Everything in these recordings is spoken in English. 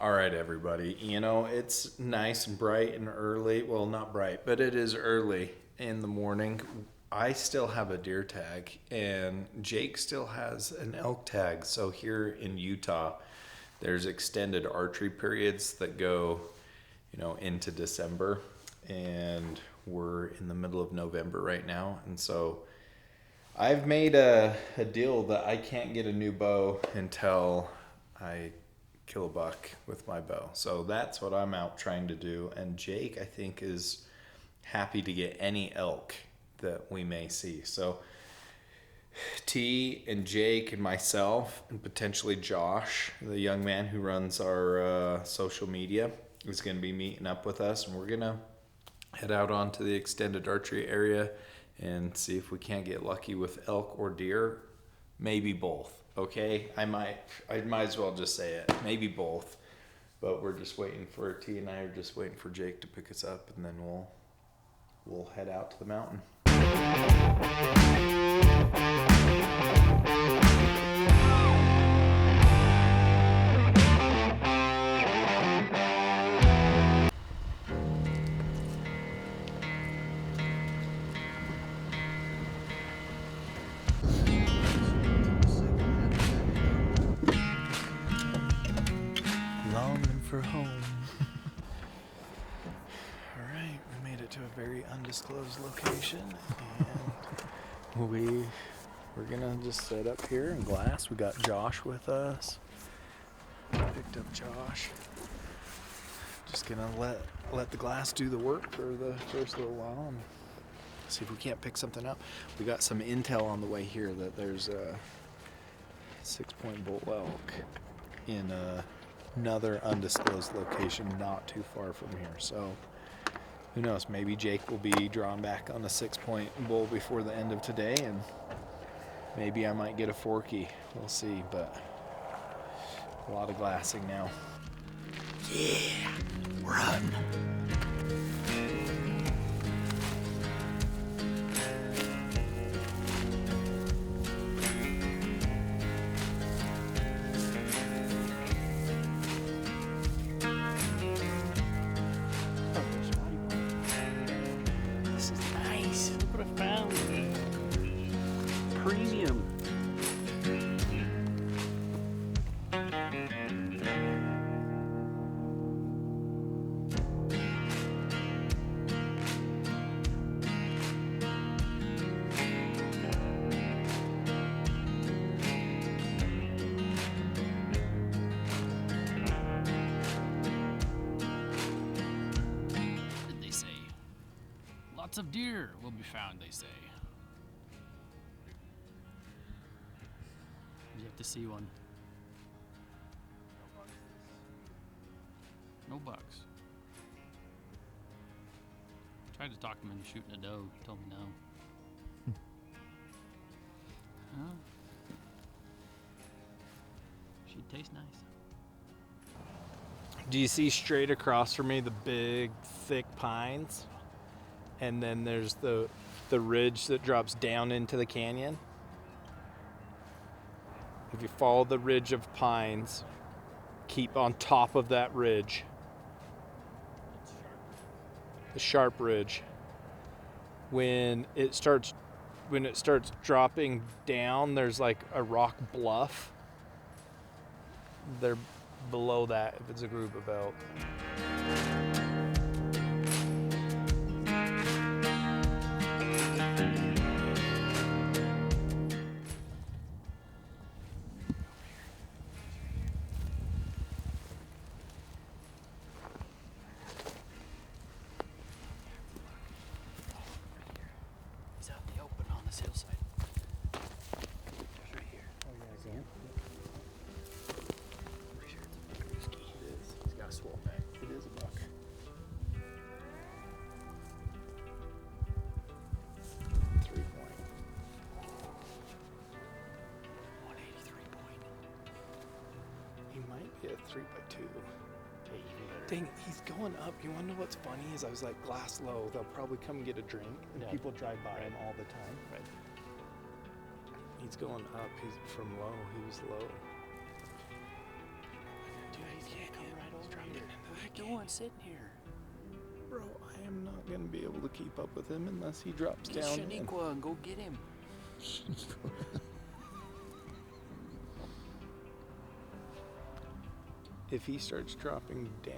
All right, everybody. You know, it's nice and bright and early. Well, not bright, but it is early in the morning. I still have a deer tag, and Jake still has an elk tag. So here in Utah, there's extended archery periods that go, into December, and we're in the middle of November right now. And so I've made a deal that I can't get a new bow until I kill a buck with my bow. So that's what I'm out trying to do. And Jake, I think, is happy to get any elk that we may see. So T and Jake and myself and potentially Josh, the young man who runs our social media, is going to be meeting up with us, and we're going to head out onto the extended archery area and see if we can't get lucky with elk or deer. Maybe both. Okay, I might as well just say it. Maybe both, but we're just waiting for T and I are just waiting for Jake to pick us up, and then we'll head out to the mountain. For home. All right, we made it to a very undisclosed location, and we're gonna just set up here in glass. We got Josh with us. Picked up Josh. Just gonna let the glass do the work for the first little while and see if we can't pick something up. We got some intel on the way here that there's a 6-point bull elk in another undisclosed location not too far from here. So who knows, maybe Jake will be drawn back on a 6-point bull before the end of today, and maybe I might get a forky. We'll see, but a lot of glassing now. Yeah, run. Premium. Did they say? Lots of deer will be found, they say. You have to see one. No bucks. Tried to talk him into shooting a doe. He told me no. Huh? She'd taste nice. Do you see straight across from me the big, thick pines? And then there's the ridge that drops down into the canyon? If you follow the ridge of pines, keep on top of that ridge. The sharp ridge. When it starts dropping down, there's like a rock bluff. They're below that if it's a group of elk. Hillside. Right here. Oh, yeah, I can. Pretty sure it's a buck. It is. He's got a swole neck. It is a buck. 3-point. 183 point. He might be a 3x2. Hey, even better. Dang, he's going up. You wanna know what's funny is I was like, glass low. They'll probably come get a drink, and Yeah. people drive by him all the time. Right. He's going up. He's from low. He was low. Dude, he's gonna come right over. one sitting here. Bro, I am not gonna be able to keep up with him unless he drops Get down. Shaniqua and go get him. If he starts dropping down,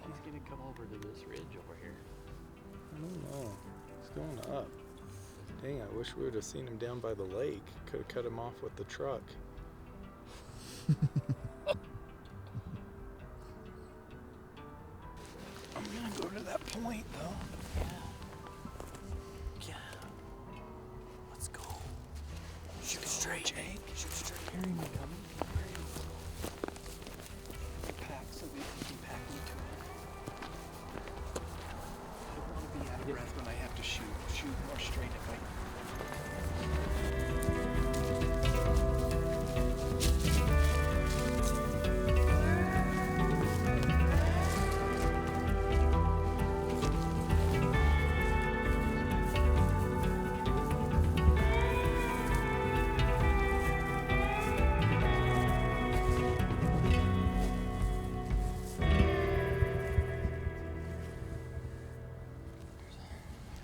He's gonna come over to this ridge over here. I don't know. He's going up. Dang, I wish we would have seen him down by the lake. Could have cut him off with the truck. I'm gonna go to that point though. Yeah. Let's go. Shoot straight, Jake. Shoot straight. Hearing me coming. Pack so we can pack me to it. I don't want to be out of breath when I have to shoot. Shoot more straight if I.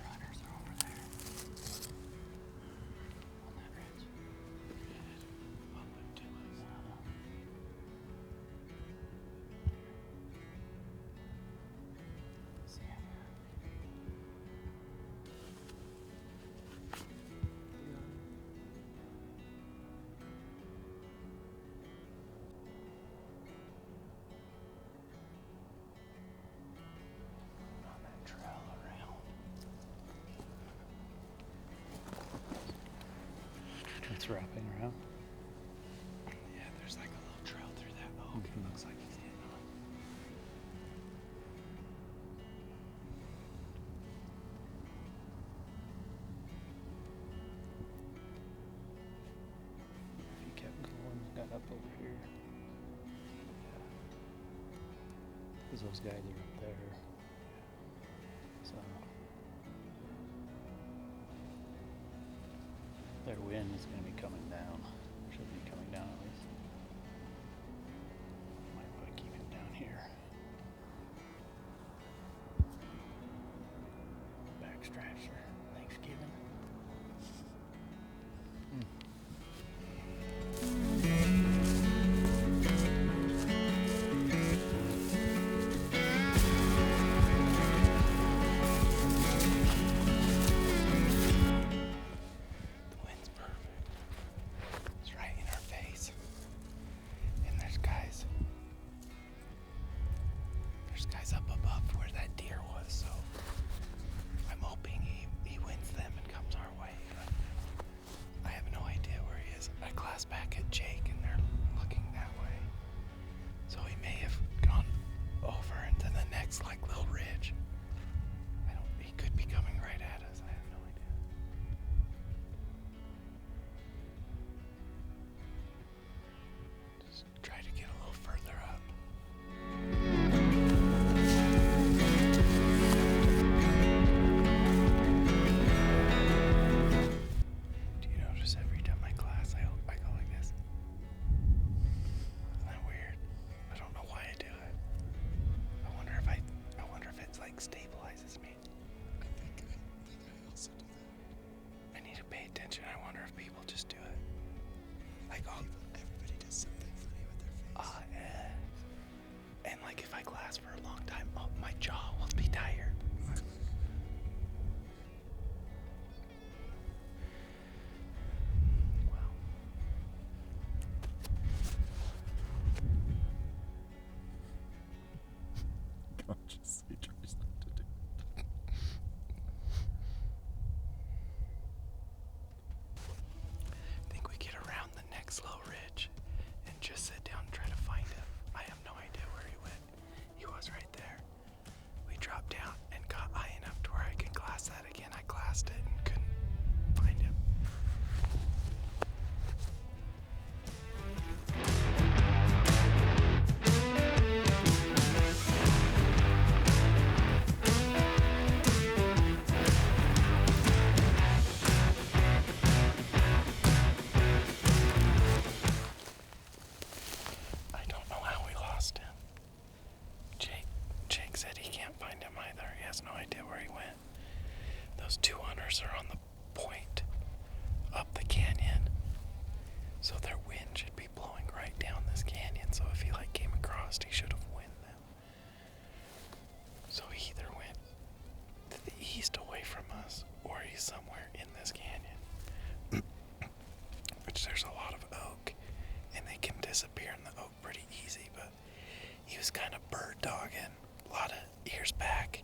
Runners are over there. On that ridge. Good. Up and to us. See him. On that trail around. It's wrapping around. Yeah, there's like a little trail through that oak. It looks like he's hitting on. If he kept going, got up over here. Because those guys are up there. So their wind is going to be coming down. Should be coming down at least. Might want to keep him down here. Backstraps for Thanksgiving. The wind's perfect. It's right in our face. And there's guys. There's guys up above where that deer was, so I'm hoping he wins them and comes our way. But I have no idea where he is. I glass back at Jake and they're looking that way. So he may have gone over into the next like little ridge. He could be coming right at us. I have no idea. Just try to get a little further up. Do you notice every time I glass, I go like this? Isn't that weird? I don't know why I do it. I wonder if it's like stabilizes me. I also do that. I need to pay attention. I wonder if people just do it. Like, oh, Everybody does something funny with their face. yeah. And like if I glass for a long time, my jaw will be tired. Well, Consciously tries not to do. I think we get around the next low ridge and just sit down and try to find him. I have no idea where he went. He was right there. We dropped down and hunters are on the point up the canyon, so their wind should be blowing right down this canyon. So if he came across, he should have wind them. So he either went to the east away from us, or he's somewhere in this canyon. Which there's a lot of oak, and they can disappear in the oak pretty easy, but he was kind of bird dogging, a lot of ears back,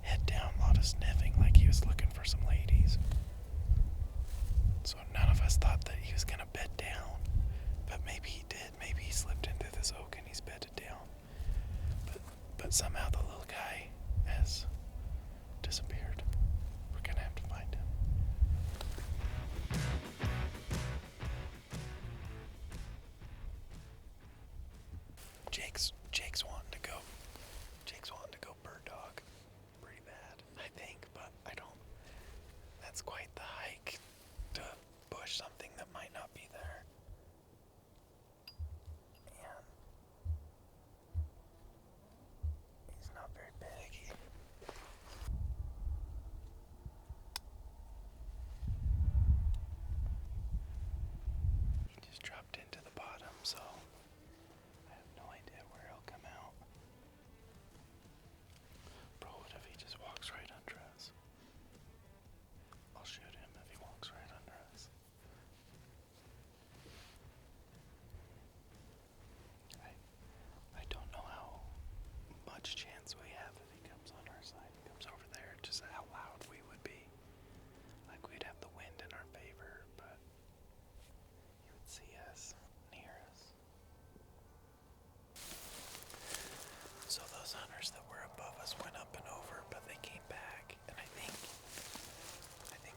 head down, a lot of sniffing, like he was looking for some ladies. So none of us thought that he was gonna bed down, but maybe he did. Maybe he slipped into this oak and he's bedded down. But somehow the little guy has disappeared. We're gonna have to find him. Jake's wanting to go. Jake's wanting to go bird dog pretty bad, I think, but I don't. That's quite the hike to push something that might not be there. And he's not very big. He just dropped into the bottom, so I have no idea where he'll come out. Bro, what if he just walks right under us? I'll shoot him if he walks right under us. I don't know how much chance we have if he comes on our side. He comes over there, just how loud we would be. Like we'd have the wind in our favor, but he would see us, near us. So those hunters that were above us went up and over, but they came back, and I think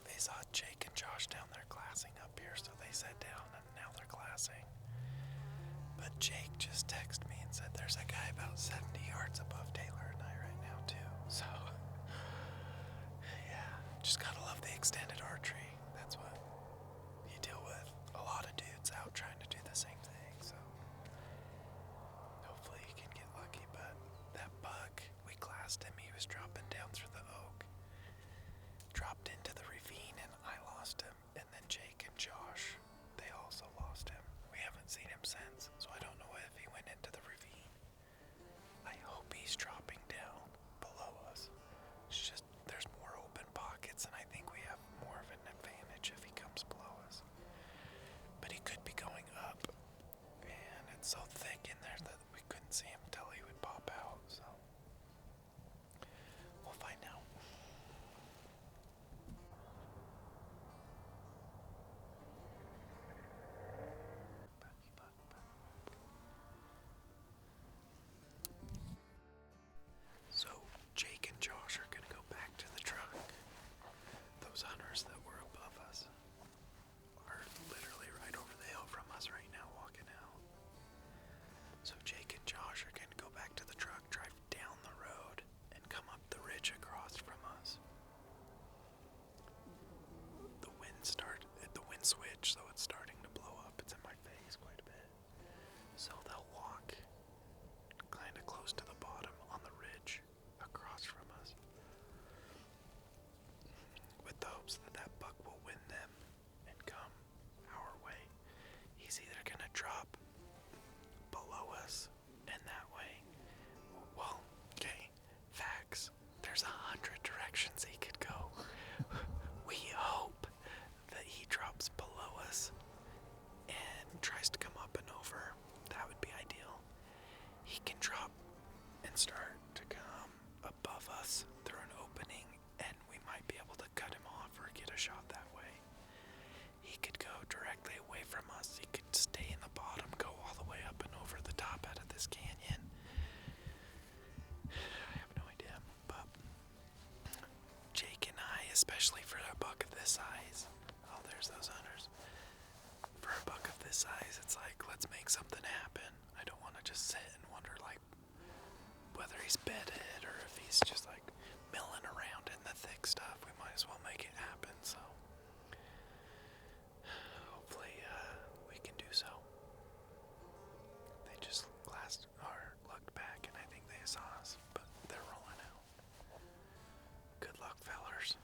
they saw Jake and Josh down there glassing up here, so they sat down and now they're glassing. But Jake just texted me and said there's a guy about 70 yards above Taylor and I right now too. So yeah, just gotta love the extended archery. That's what you deal with. A lot of dudes out trying to do the same thing, so hopefully you can get lucky. But that buck, we glassed him, he was dropping down through the oak, dropped into the ravine, and I lost him. And then Jake and Josh, they also lost him. We haven't seen him since, so I don't know if he went into the ravine. I hope he's dropping down below us. It's just, there's more open pockets, and I think we have more of an advantage if he comes below us. But he could be going up, and it's so thick in there that we couldn't see him until he would pop out, so we'll find out. So Jake and Josh are gonna go back to the truck. Those hunters that were above us are literally right over the hill from us right now, walking out. So Jake and Josh are gonna go back to the truck, drive down the road, and come up the ridge across from us. The wind switched, so it's starting to blow up. It's in my face quite a bit. So they'll walk kind of close to the bottom on the ridge across from us, with the hopes that that buck will win them and come our way. He's either gonna drop below us and that way. Well, okay, facts. There's 100 directions he could go. We hope that he drops below us and tries to come up and over. That would be ideal. He can drop and start to come above us through an opening, and we might be able to cut him off or get a shot that way. He could go directly away from us. He could stay in the bottom, go all the way up and over the top out of this canyon. I have no idea, but Jake and I, especially for a buck of this size, oh, there's those hunters. For a buck of this size, it's like, let's make something happen. I don't want to just sit and wonder, like, whether he's bedded or if he's just, like, milling around in the thick stuff. We might as well make it happen, so hopefully we can do so. They just glassed or looked back, and I think they saw us, but they're rolling out. Good luck, fellers.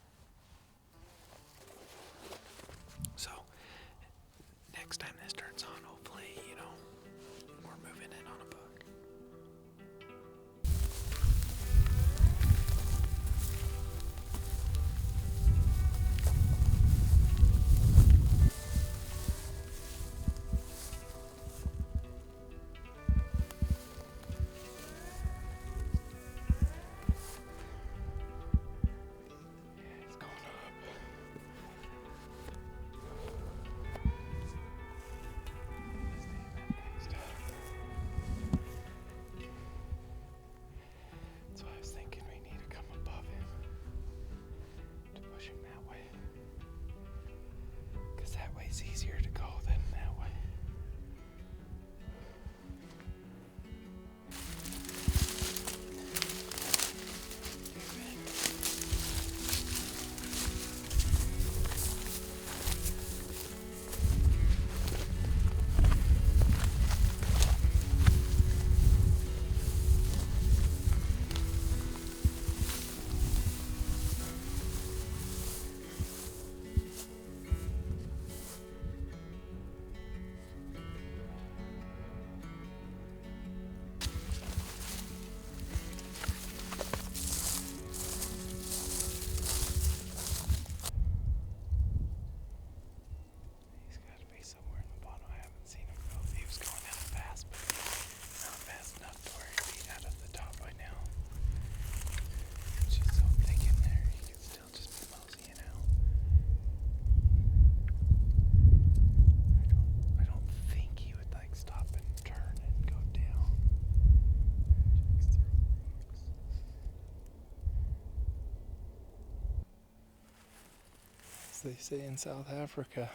they say in South Africa.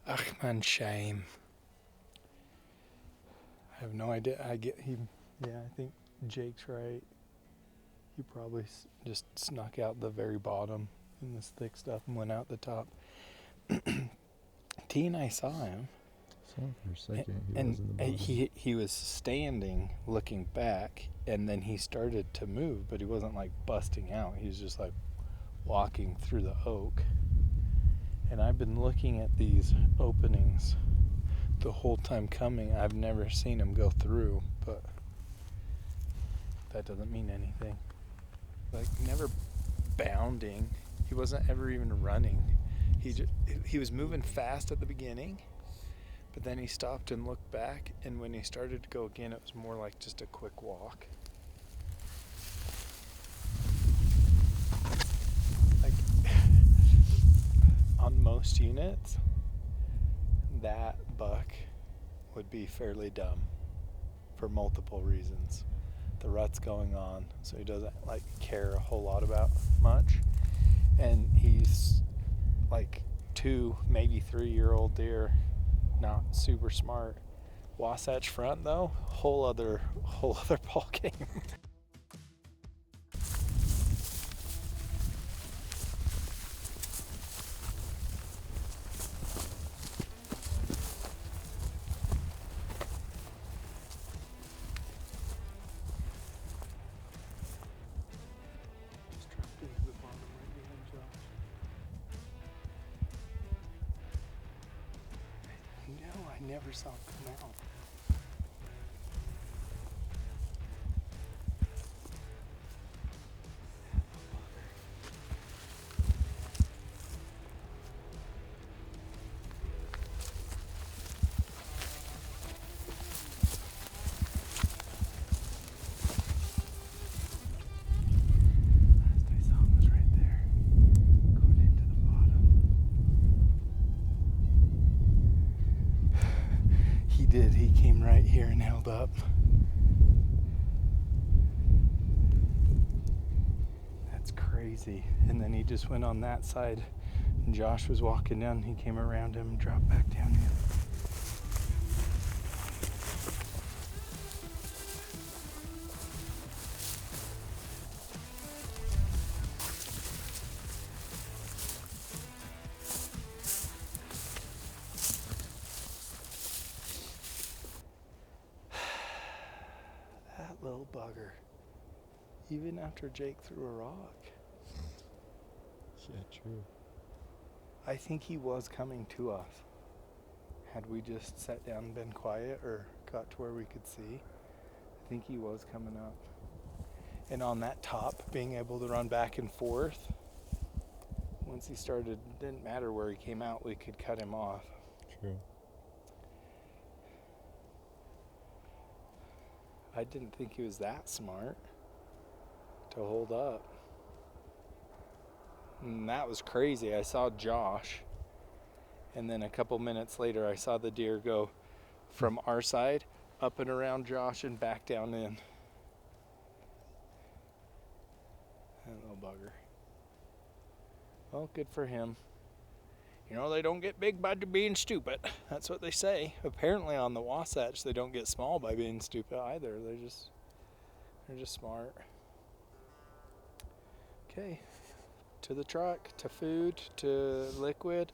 Ach man, shame. I have no idea. I think Jake's right. He probably just snuck out the very bottom in this thick stuff and went out the top. T and I saw him. So for a second, he and was in the bottom. he was standing looking back, and then he started to move, but he wasn't like busting out. He was just like walking through the oak. And I've been looking at these openings the whole time coming. I've never seen him go through, but that doesn't mean anything. Like, never bounding. He wasn't ever even running. He was moving fast at the beginning, but then he stopped and looked back, and when he started to go again, it was more like just a quick walk. Like, on most units, that buck would be fairly dumb for multiple reasons. The rut's going on, so he doesn't like care a whole lot about much, and he's like 2, maybe 3-year-old deer, not super smart. Wasatch Front though, whole other ball game. I never saw him come out. Last I saw him was right there, going into the bottom. He did. He came right here and held up. That's crazy. And then he just went on that side. And Josh was walking down. He came around him and dropped back down here. Little bugger. Even after Jake threw a rock. Yeah, true. I think he was coming to us. Had we just sat down and been quiet or got to where we could see, I think he was coming up. And on that top, being able to run back and forth, once he started, it didn't matter where he came out, we could cut him off. True. I didn't think he was that smart to hold up. And that was crazy. I saw Josh, and then a couple minutes later I saw the deer go from our side up and around Josh and back down in. That little bugger. Well, good for him. You know, they don't get big by being stupid. That's what they say. Apparently on the Wasatch, they don't get small by being stupid either. They're just smart. Okay, to the truck, to food, to liquid,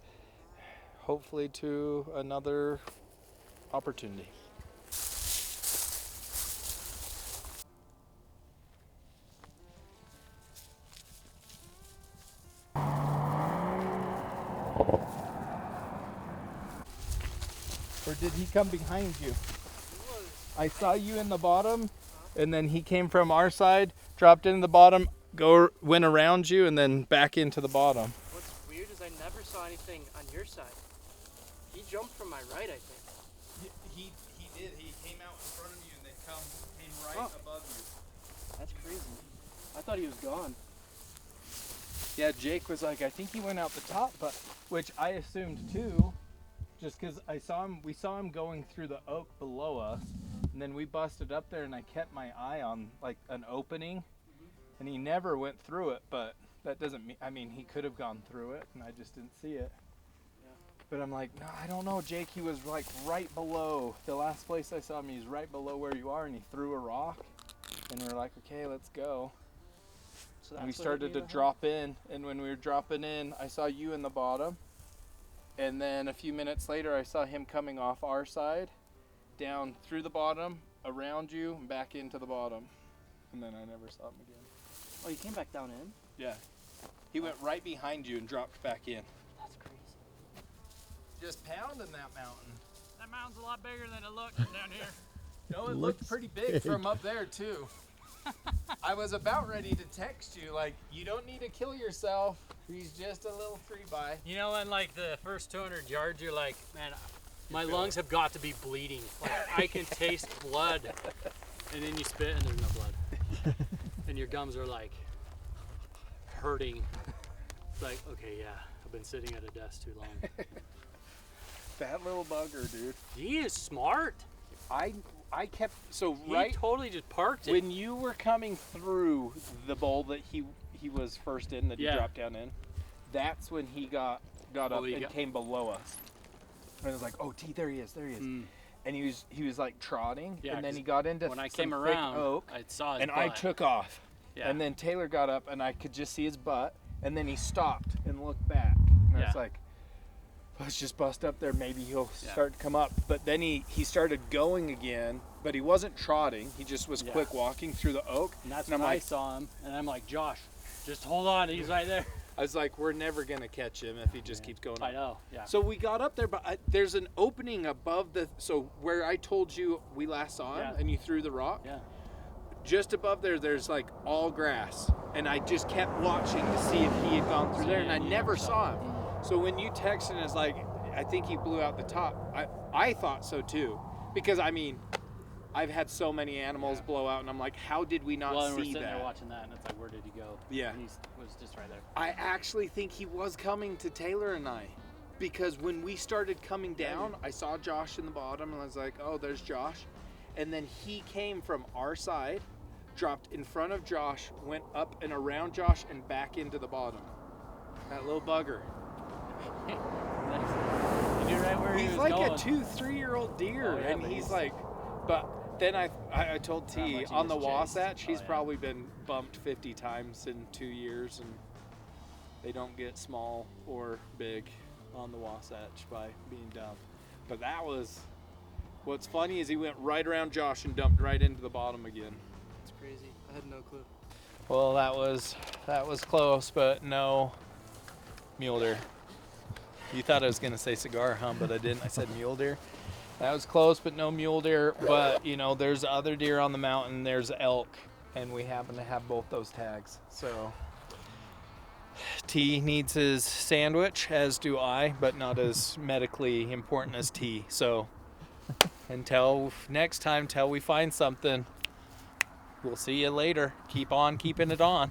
hopefully to another opportunity. Or did he come behind you? I saw you in the bottom, and then he came from our side, dropped into the bottom, went around you, and then back into the bottom. What's weird is I never saw anything on your side. He jumped from my right, I think. He did. He came out in front of you and then came right above you. That's crazy. I thought he was gone. Yeah, Jake was like, I think he went out the top, but which I assumed too, just because we saw him going through the oak below us, and then we busted up there, and I kept my eye on like an opening, and he never went through it, but That doesn't mean, I mean, he could have gone through it and I just didn't see it. Yeah. But I'm like, no, I don't know, Jake. He was like right below. The last place I saw him, he was right below where you are, and he threw a rock. And we're like, okay, let's go. So And we that's what started it to gave it, drop in, and when we were dropping in, I saw you in the bottom. And then a few minutes later, I saw him coming off our side, down through the bottom, around you, and back into the bottom. And then I never saw him again. Oh, you came back down in? Yeah. He went right behind you and dropped back in. That's crazy. Just pounding that mountain. That mountain's a lot bigger than it looked down here. No, it Looks looked pretty big big. from up there, too. I was about ready to text you, like, you don't need to kill yourself. He's just a little 3x. You know, in like the first 200 yards, you're like, man, my lungs have got to be bleeding. Like, I can taste blood. And then you spit and there's no blood. And your gums are like hurting. It's like, okay, yeah, I've been sitting at a desk too long. That little bugger, dude. He is smart. I kept, so He right totally just parked it. when you were coming through the bowl that he was first in, that he Yeah. dropped down in, that's when he got up he and got- came below us. And I was like, oh, T, there he is. Mm. And he was like trotting, Yeah, and then 'cause he got into when I some came thick around, oak, I saw his and butt. I took off. Yeah. And then Taylor got up, and I could just see his butt, and then he stopped and looked back. And I was Yeah. like, let's just bust up there. Maybe he'll Yeah. start to come up. But then he started going again, but he wasn't trotting. He just was Yeah. quick walking through the oak. And that's And I'm when I like- saw him, and I'm like, Josh, just hold on, he's right there. I was like, we're never going to catch him if he just keeps going up. I know, yeah. So we got up there, but there's an opening above so where I told you we last saw him, Yeah. and you threw the rock. Yeah. Just above there's like all grass, and I just kept watching to see if he had gone through there, and I never saw him. So when you texted and it's like, I think he blew out the top, I thought so too, because I mean, I've had so many animals blow out, and I'm like, how did we not Well, and we're see sitting that? there watching that, and it's like, where did he go? Yeah. And he was just right there. I actually think he was coming to Taylor and I, because when we started coming down, I saw Josh in the bottom, and I was like, oh, there's Josh. And then he came from our side, dropped in front of Josh, went up and around Josh, and back into the bottom. That little bugger. You knew right where he He's was like going. a 2-3-year-old deer, Oh, yeah, and but he's he's- like, but then I told How T much he on the gets chased. Wasatch, he's Oh, yeah. probably been bumped 50 times in 2 years, and they don't get small or big on the Wasatch by being dumped. But that was, what's funny is he went right around Josh and dumped right into the bottom again. It's crazy. I had no clue. Well, that was close, but no mule deer. You thought I was gonna say cigar, huh? But I didn't. I said mule deer. That was close, but no mule deer. But you know, there's other deer on the mountain. There's elk, and we happen to have both those tags. So T needs his sandwich, as do I, but not as medically important as T. So until next time, till we find something, we'll see you later. Keep on keeping it on.